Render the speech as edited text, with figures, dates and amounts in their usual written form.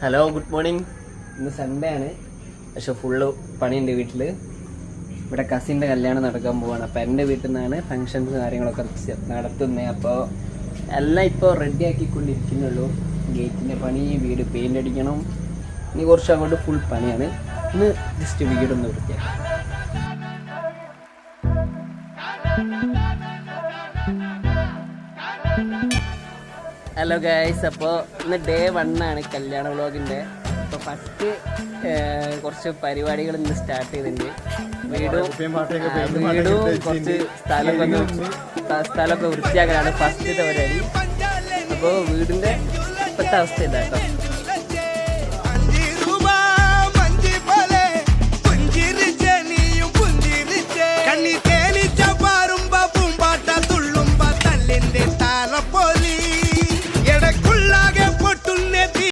Hello, good morning. ഇന്ന് Sunday ആണ്, പക്ഷെ ഫുള്ള് പണിയുണ്ട് വീട്ടിൽ. ഇവിടെ കസിൻ്റെ കല്യാണം നടക്കാൻ പോവാണ്. അപ്പോൾ എൻ്റെ വീട്ടിൽ നിന്നാണ് ഫങ്ഷൻസ് കാര്യങ്ങളൊക്കെ നടത്തുന്നത്. അപ്പോൾ എല്ലാം ഇപ്പോൾ റെഡി ആക്കിക്കൊണ്ടിരിക്കുന്നുള്ളൂ. ഗേറ്റിൻ്റെ പണി, വീട് പെയിൻ്റ് അടിക്കണം, ഇനി കുറച്ച് അങ്ങോട്ട് ഫുൾ പണിയാണ്. ഇന്ന് ജസ്റ്റ് വീടൊന്ന് വൃത്തിയാക്കാം. ഹലോ ഗൈസ്, അപ്പോൾ ഇന്ന് ഡേ 1 ആണ് കല്യാണ വ്ളോഗിൻ്റെ. അപ്പോൾ ഫസ്റ്റ് കുറച്ച് പരിപാടികൾ ഇന്ന് സ്റ്റാർട്ട് ചെയ്തിട്ടുണ്ട്. വീടും കുറച്ച് സ്ഥലമൊക്കെ വൃത്തിയാക്കാനാണ് ഫസ്റ്റത്തെ പരിപാടി. അപ്പോൾ വീടിൻ്റെ ഇപ്പോഴത്തെ അവസ്ഥ ഇതാ കേട്ടോ.